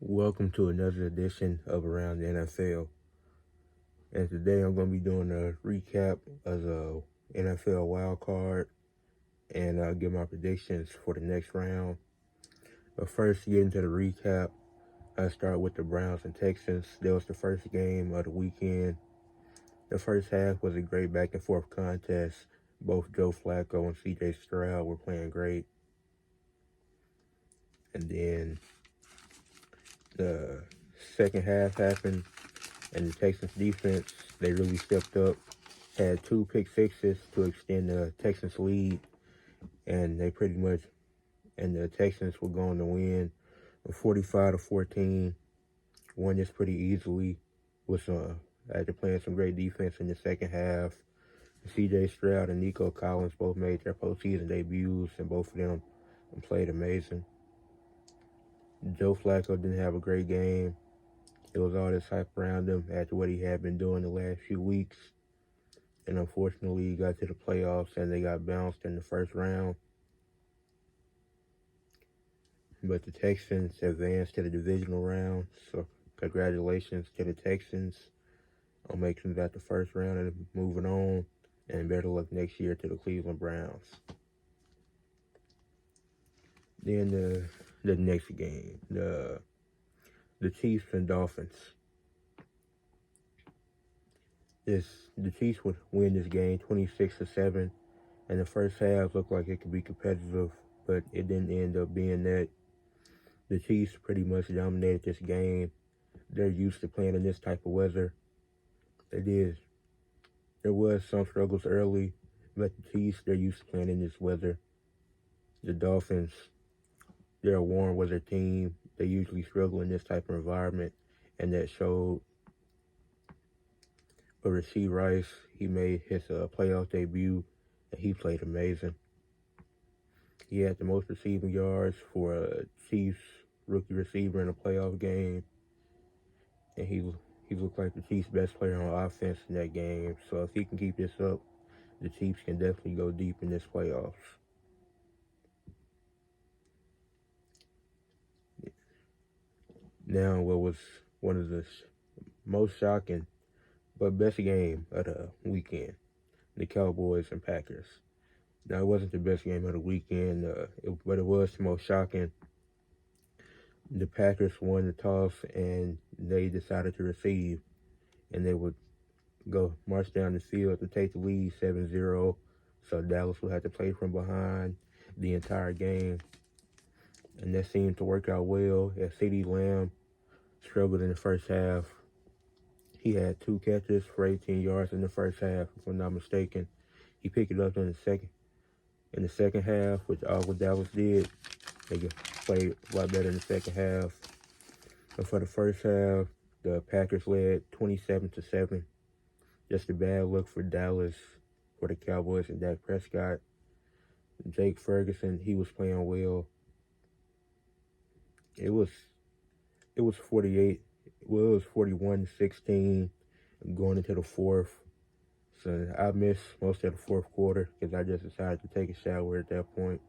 Welcome to another edition of Around the NFL. And today I'm going to be doing a recap of the NFL Wildcard and give my predictions for the next round. But first, to get into the recap, I start with the Browns and Texans. That was the first game of the weekend. The first half was a great back and forth contest. Both Joe Flacco and CJ Stroud were playing great. And then the second half happened, and the Texans defense, they really stepped up. Had two pick sixes to extend the Texans lead, and the Texans were going to win 45-14. Won this pretty easily after playing some great defense in the second half. C.J. Stroud and Nico Collins both made their postseason debuts, and both of them played amazing. Joe Flacco didn't have a great game. It was all this hype around him after what he had been doing the last few weeks. And unfortunately, he got to the playoffs and they got bounced in the first round. But the Texans advanced to the divisional round, so congratulations to the Texans on making it out the first round and moving on, and better luck next year to the Cleveland Browns. Then the next game, the Chiefs and Dolphins. The Chiefs would win this game 26-7, and the first half looked like it could be competitive, but it didn't end up being that. The Chiefs pretty much dominated this game. They're used to playing in this type of weather. They did. There was some struggles early, but the Chiefs, they're used to playing in this weather. The Dolphins, they're a warm weather team. They usually struggle in this type of environment, and that showed. But Rasheed Rice, he made his playoff debut, and he played amazing. He had the most receiving yards for a Chiefs rookie receiver in a playoff game, and he looked like the Chiefs' best player on offense in that game. So if he can keep this up, the Chiefs can definitely go deep in this playoffs. Now, what was one of the most shocking but best game of the weekend, the Cowboys and Packers. Now, it wasn't the best game of the weekend, but it was the most shocking. The Packers won the toss, and they decided to receive, and they would go march down the field to take the lead 7-0, so Dallas would have to play from behind the entire game. And that seemed to work out well, as CeeDee Lamb struggled in the first half. He had 2 catches for 18 yards in the first half, if I'm not mistaken. He picked it up in the second half, which all what Dallas did. They played a lot better in the second half. But for the first half, the Packers led 27-7. Just a bad look for Dallas, for the Cowboys and Dak Prescott. Jake Ferguson, he was playing well. It was 41-16 going into the fourth. So I missed most of the fourth quarter because I just decided to take a shower at that point.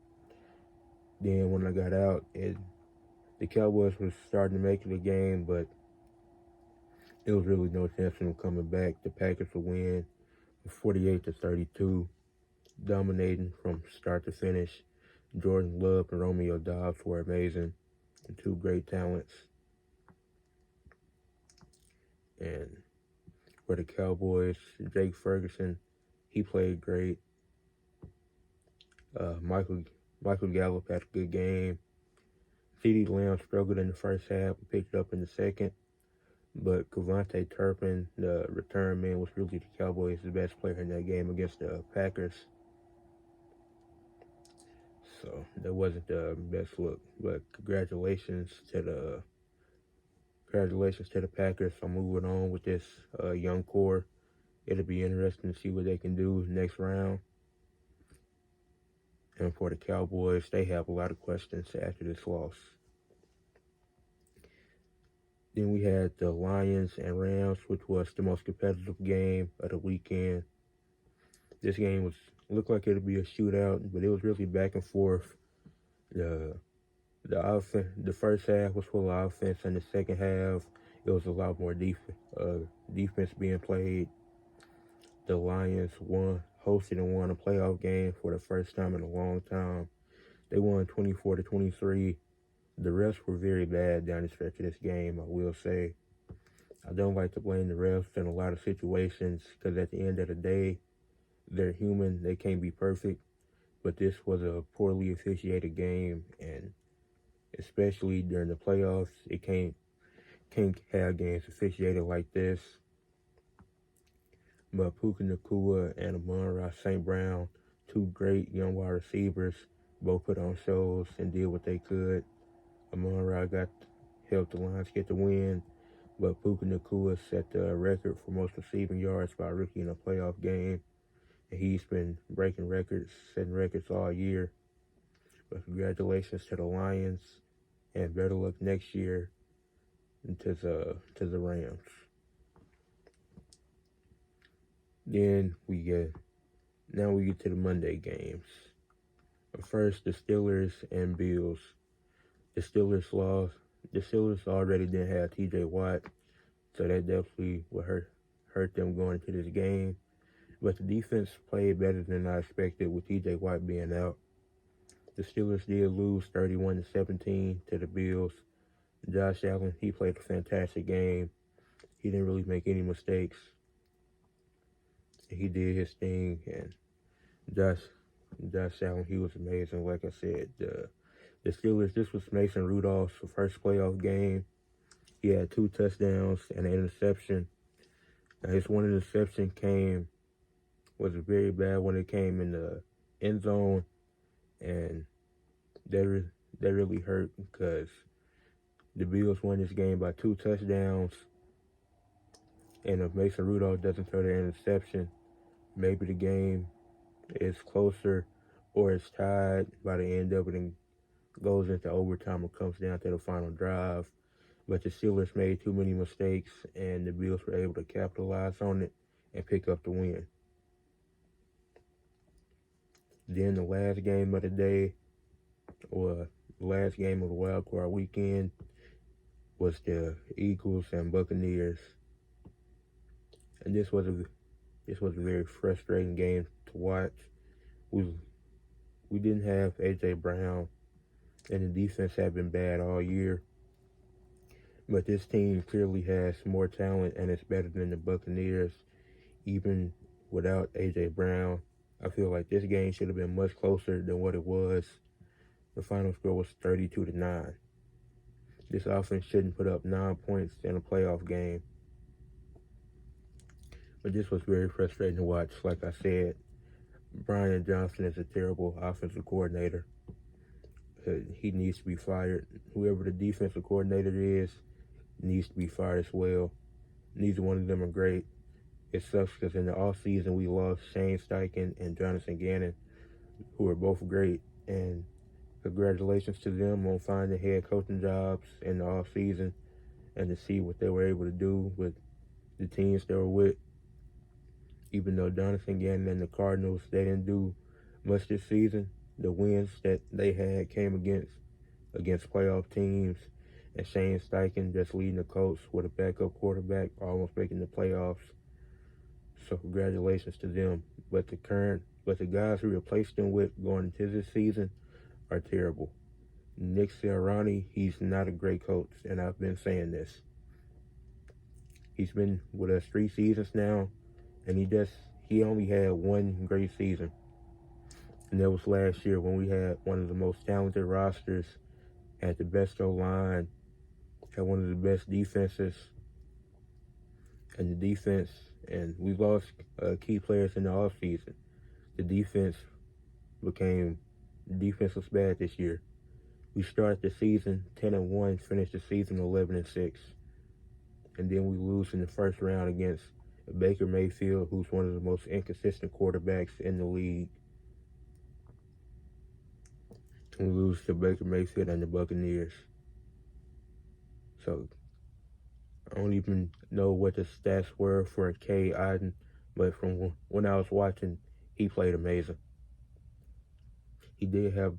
Then when I got out, the Cowboys was starting to make it a game, but there was really no chance of them coming back. The Packers would win 48-32, dominating from start to finish. Jordan Love and Romeo Doubs were amazing, and 2 great talents. And for the Cowboys, Jake Ferguson, he played great. Michael Gallup had a good game. CeeDee Lamb struggled in the first half and picked it up in the second. But Kevontae Turpin, the return man, was really the Cowboys' best player in that game against the Packers. So that wasn't the best look. But congratulations to the Packers for moving on with this young core. It'll be interesting to see what they can do next round. And for the Cowboys, they have a lot of questions after this loss. Then we had the Lions and Rams, which was the most competitive game of the weekend. This game looked like it would be a shootout, but it was really back and forth. The The first half was full of offense, and the second half it was a lot more defense being played. The Lions hosted and won a playoff game for the first time in a long time. They won 24-23. The refs were very bad down the stretch of this game, I will say. I don't like to blame the refs in a lot of situations because at the end of the day, they're human. They can't be perfect. But this was a poorly officiated game, and especially during the playoffs, it can't have games officiated like this. But Puka Nacua and Amon-Ra St. Brown, two great young wide receivers, both put on shows and did what they could. Amon-Ra helped the Lions get the win, but Puka Nacua set the record for most receiving yards by a rookie in a playoff game. And he's been breaking records, setting records all year. But congratulations to the Lions, and better luck next year to the Rams. Then we get to the Monday games. First, the Steelers and Bills. The Steelers lost. The Steelers already didn't have T.J. Watt, so that definitely would hurt them going into this game. But the defense played better than I expected with T.J. Watt being out. The Steelers did lose 31-17 to the Bills. Josh Allen, he played a fantastic game. He didn't really make any mistakes. He did his thing, and Josh Allen, he was amazing. Like I said, the Steelers, this was Mason Rudolph's first playoff game. He had 2 touchdowns and an interception. Now, his one interception was a very bad one. It came in the end zone, and that really hurt because the Bills won this game by 2 touchdowns. And if Mason Rudolph doesn't throw the interception, maybe the game is closer or it's tied by the end of it and goes into overtime or comes down to the final drive. But the Steelers made too many mistakes, and the Bills were able to capitalize on it and pick up the win. Then the last game of the day, or the last game of the Wildcard weekend, was the Eagles and Buccaneers. And this was a very frustrating game to watch. We didn't have A.J. Brown, and the defense had been bad all year. But this team clearly has more talent, and it's better than the Buccaneers, even without A.J. Brown. I feel like this game should have been much closer than what it was. The final score was 32-9. This offense shouldn't put up 9 points in a playoff game. But this was very frustrating to watch. Like I said, Brian Johnson is a terrible offensive coordinator. He needs to be fired. Whoever the defensive coordinator is needs to be fired as well. Neither one of them are great. It sucks because in the offseason we lost Shane Steichen and Jonathan Gannon, who are both great. And congratulations to them on finding head coaching jobs in the offseason and to see what they were able to do with the teams they were with. Even though Jonathan Gannon and the Cardinals, they didn't do much this season, the wins that they had came against playoff teams, and Shane Steichen just leading the Colts with a backup quarterback, almost making the playoffs. So congratulations to them. But the guys who replaced them with going into this season are terrible. Nick Sirianni, he's not a great coach, and I've been saying this. He's been with us 3 seasons now, and he only had one great season. And that was last year when we had one of the most talented rosters, had the best O-line, had one of the best defenses. And we lost key players in the offseason. The defense was bad this year. We started the season 10-1, finished the season 11-6. And then we lose in the first round against Baker Mayfield, who's one of the most inconsistent quarterbacks in the league. We lose to Baker Mayfield and the Buccaneers. So I don't even know what the stats were for K. Iden, but from when I was watching, he played amazing. He did have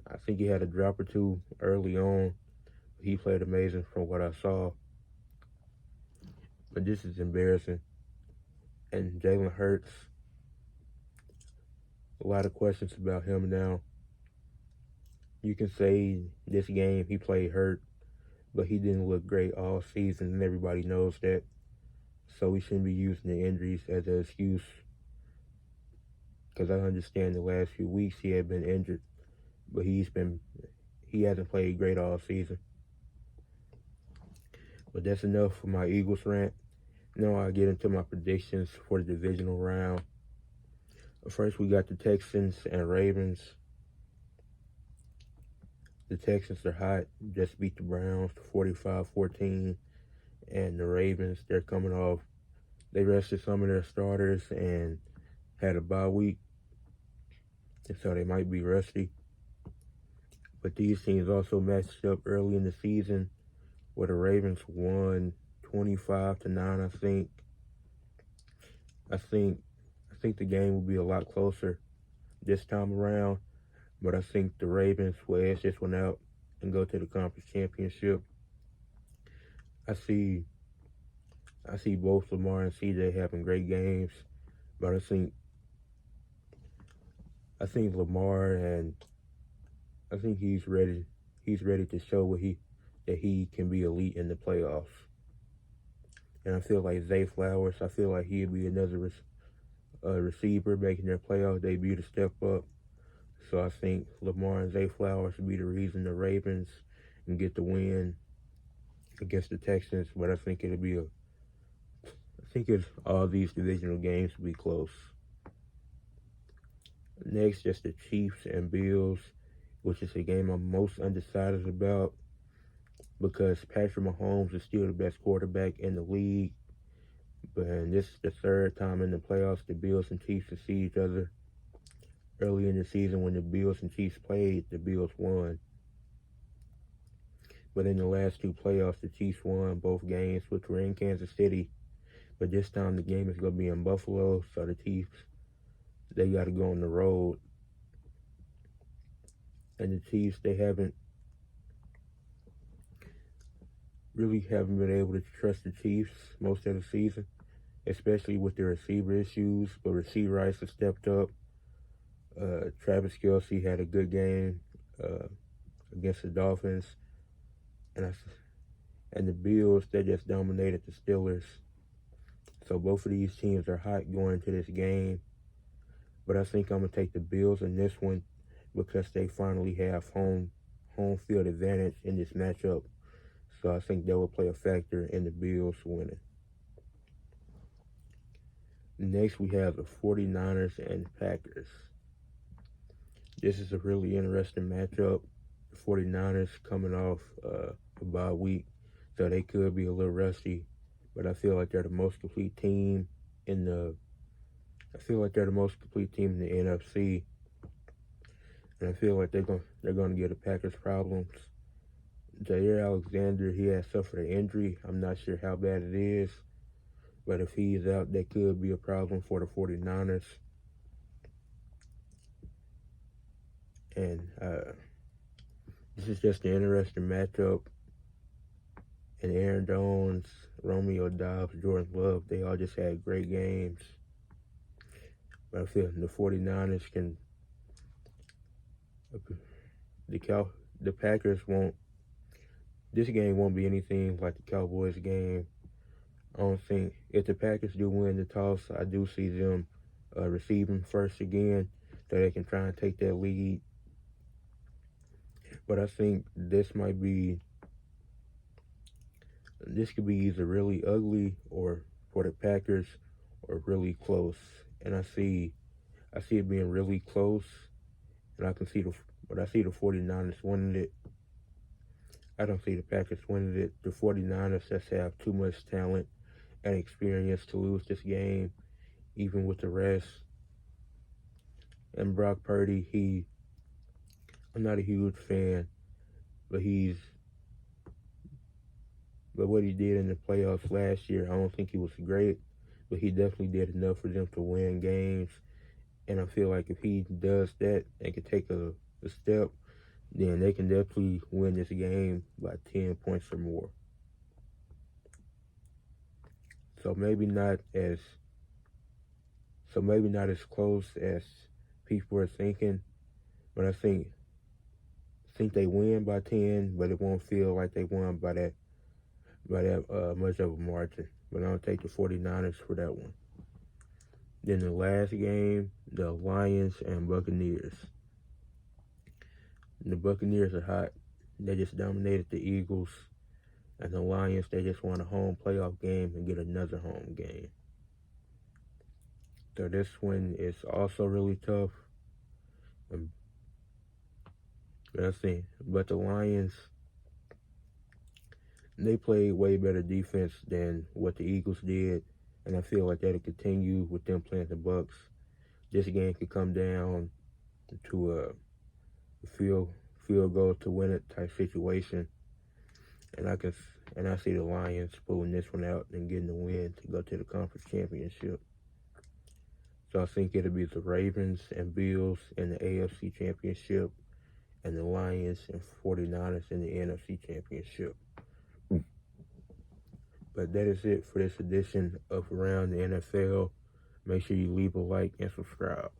I think he had a drop or two early on. He played amazing from what I saw. But this is embarrassing. And Jalen Hurts, a lot of questions about him now. You can say this game he played hurt, but he didn't look great all season, and everybody knows that. So we shouldn't be using the injuries as an excuse, because I understand the last few weeks he had been injured, but he hasn't played great all season. But that's enough for my Eagles rant. Now I get into my predictions for the divisional round. First, we got the Texans and Ravens. The Texans are hot, just beat the Browns 45-14. And the Ravens, they're coming off, they rested some of their starters and had a bye week, and so they might be rusty. But these teams also matched up early in the season, where the Ravens won 25-9, I think. I think the game will be a lot closer this time around, but I think the Ravens will edge this one out and go to the conference championship. I see both Lamar and CJ having great games, but I think Lamar, and I think he's ready to show that he can be elite in the playoffs. And I feel like Zay Flowers, I feel like he'd be another receiver making their playoff debut to step up. So I think Lamar and Zay Flowers will be the reason the Ravens can get the win against the Texans. But I think it's all these divisional games will be close. Next, just the Chiefs and Bills, which is a game I'm most undecided about, because Patrick Mahomes is still the best quarterback in the league. And this is the third time in the playoffs the Bills and Chiefs will see each other. Early in the season, when the Bills and Chiefs played, the Bills won. But in the last two playoffs, the Chiefs won both games, which were in Kansas City. But this time the game is going to be in Buffalo, so the Chiefs, they got to go on the road. And the Chiefs, they haven't been able to trust the Chiefs most of the season, especially with their receiver issues. But Rasheed Rice has stepped up. Travis Kelce had a good game against the Dolphins. And the Bills, they just dominated the Steelers. So both of these teams are hot going into this game. But I think I'm going to take the Bills in this one, because they finally have home field advantage in this matchup. So I think that will play a factor in the Bills winning. Next, we have the 49ers and Packers. This is a really interesting matchup. The 49ers coming off a bye week, so they could be a little rusty. But I feel like they're the most complete team in the NFC. And I feel like they're going to give the Packers problems. Jair Alexander, he has suffered an injury. I'm not sure how bad it is, but if he's out, that could be a problem for the 49ers. And this is just an interesting matchup. And Aaron Jones, Romeo Doubs, Jordan Love, they all just had great games. But I feel the 49ers can, the Packers won't, this game won't be anything like the Cowboys game. I don't think, if the Packers do win the toss, I do see them receiving first again, so they can try and take that lead. But I think this could be either really ugly or for the Packers, or really close. And I see it being really close, and I see the 49ers winning it. I don't see the Packers winning it. The 49ers just have too much talent and experience to lose this game, even with the rest. And Brock Purdy, I'm not a huge fan, but what he did in the playoffs last year, I don't think he was great, but he definitely did enough for them to win games. And I feel like if he does that and can take a step, then they can definitely win this game by 10 points or more. So maybe not as close as people are thinking, but I think they win by 10, but it won't feel like they won by that much of a margin. But I'll take the 49ers for that one. Then the last game, the Lions and Buccaneers. The Buccaneers are hot. They just dominated the Eagles. And the Lions, they just won a home playoff game and get another home game. So this one is also really tough. But the Lions, they played way better defense than what the Eagles did. And I feel like that'll continue with them playing the Bucs. This game could come down to a field goal to win it type situation. And I see the Lions pulling this one out and getting the win to go to the conference championship. So I think it'll be the Ravens and Bills in the AFC championship and the Lions and 49ers in the NFC championship. But that is it for this edition of Around the NFL. Make sure you leave a like and subscribe.